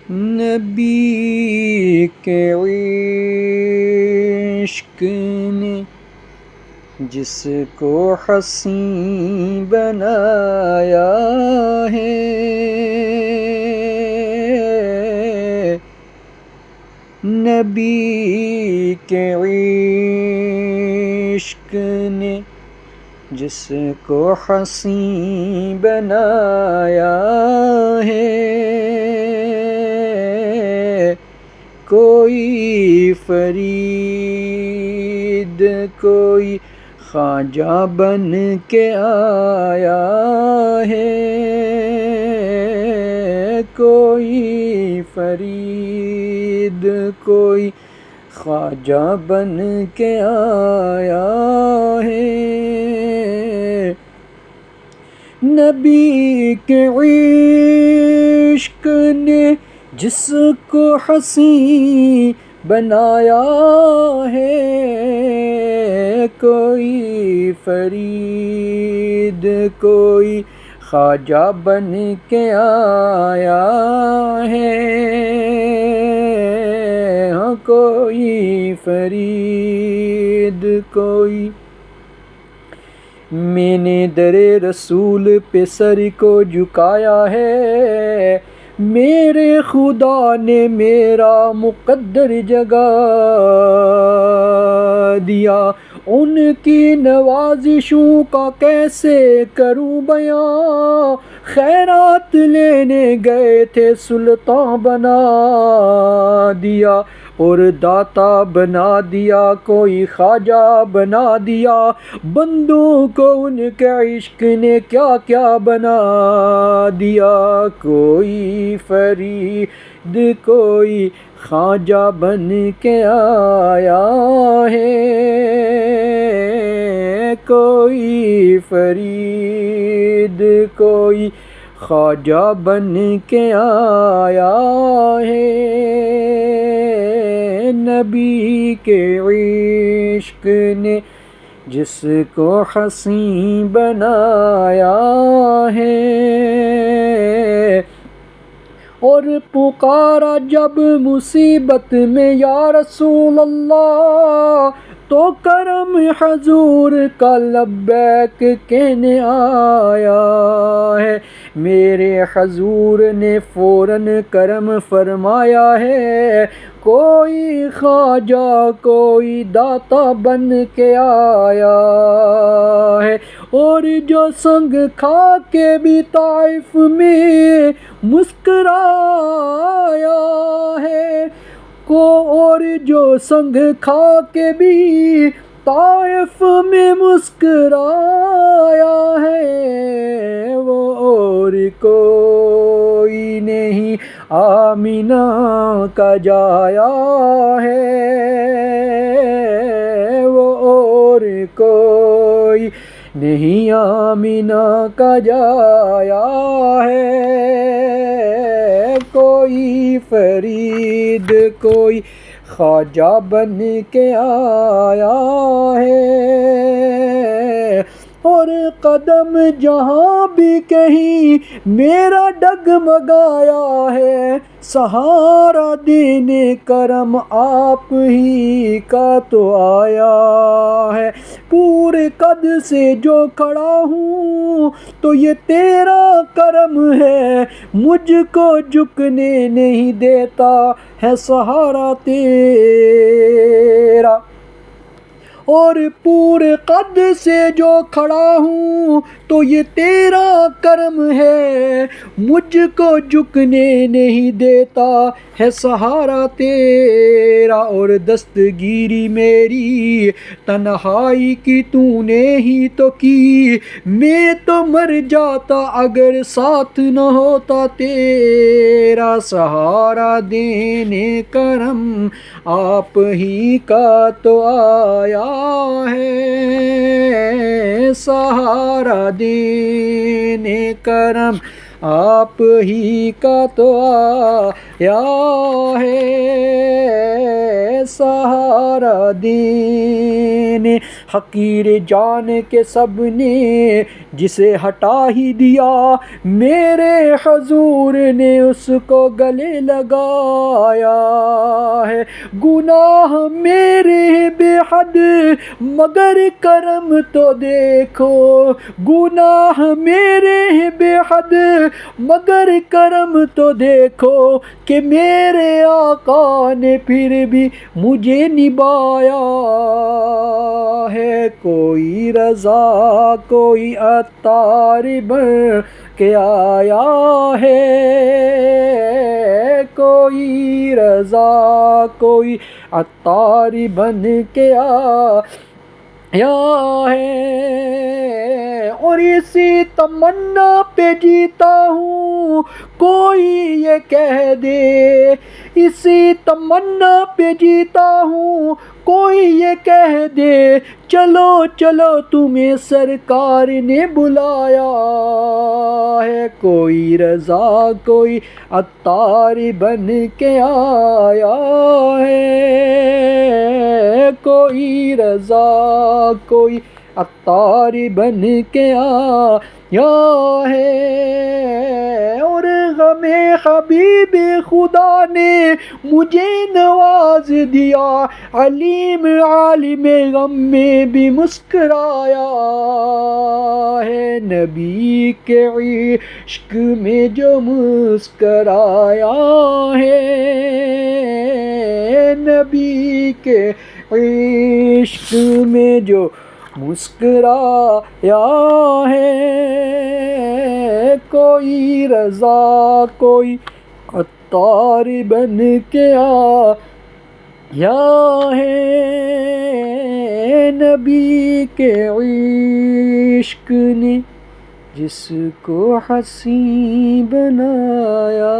نبی کے عشق نے جس کو حسین بنایا ہے، نبی کے عشق نے جس کو حسین بنایا ہے، کوئی فرید کوئی خواجہ بن کے آیا ہے، کوئی فرید کوئی خواجہ بن کے آیا ہے، نبی کے عشق نے جس کو حسین بنایا ہے، کوئی فرید کوئی خواجہ بن کے آیا ہے، ہاں کوئی فرید کوئی۔ میں نے در رسول پہ سر کو جھکایا ہے، میرے خدا نے میرا مقدر جگا دیا، ان کی نوازشوں کا کیسے کروں بیان، خیرات لینے گئے تھے سلطان بنا دیا، اور داتا بنا دیا، کوئی خواجہ بنا دیا، بندوں کو ان کے عشق نے کیا کیا بنا دیا، کوئی فرید کوئی خواجہ بن کے آیا ہے، کوئی فرید کوئی خواجہ بن کے آیا ہے، نبی کے عشق نے جس کو حسین بنایا ہے، اور پکارا جب مصیبت میں یا رسول اللہ، تو کرم حضور کا لبیک کہنے آیا ہے، میرے حضور نے فوراً کرم فرمایا ہے، کوئی خواجہ کوئی داتا بن کے آیا ہے، اور جو سنگ کھا کے بھی طائف میں مسکرایا ہے، اور جو سنگ کھا کے بھی طائف میں مسکرایا ہے، وہ اور کوئی نہیں آمینہ کا جایا ہے، وہ اور کوئی نہیں آمینہ کا جایا ہے، کوئی فرید کوئی خواجہ بن کے آیا ہے، اور قدم جہاں بھی کہیں میرا ڈگمگایا ہے، سہارا دینے کرم آپ ہی کا تو آیا ہے، پورے قد سے جو کھڑا ہوں تو یہ تیرا کرم ہے، مجھ کو جھکنے نہیں دیتا ہے سہارا تیرا، اور پورے قد سے جو کھڑا ہوں تو یہ تیرا کرم ہے، مجھ کو جھکنے نہیں دیتا ہے سہارا تیرا، اور دستگیری میری تنہائی کی تو نے ہی تو کی، میں تو مر جاتا اگر ساتھ نہ ہوتا تیرا، سہارا دینے کرم آپ ہی کا تو آیا ہے، سہارا دینے کرم آپ ہی کا تو آیا ہے، سہارا دینے حقیر جان کے سب نے جسے ہٹا ہی دیا، میرے حضور نے اس کو گلے لگایا ہے۔ گناہ میرے بے حد مگر کرم تو دیکھو، گناہ میرے بے حد مگر کرم تو دیکھو، کہ میرے آقا نے پھر بھی مجھے نبھایا ہے۔ کوئی رضا کوئی عطار بن کے آیا ہے، کوئی رضا کوئی عطار بن کے آیا ہے، اور اسی تمنا پہ جیتا ہوں، کوئی یہ کہہ دے، اسی تمنا پہ جیتا ہوں، کوئی یہ کہہ دے، چلو چلو تمہیں سرکار نے بلایا ہے۔ کوئی رضا کوئی عطار بن کے آیا ہے، کوئی رضا کوئی عطار بن کے آیا ہے، اور غم حبیب خدا نے مجھے نواز دیا، علیم عالم غم میں بھی مسکرایا ہے۔ نبی کے عشق میں جو مسکرایا ہے، نبی کے عشق میں جو مسکرایا ہے، کوئی رضا کوئی عطار بن کے آیا ہے، نبی کے عشق نے جس کو حسین بنایا۔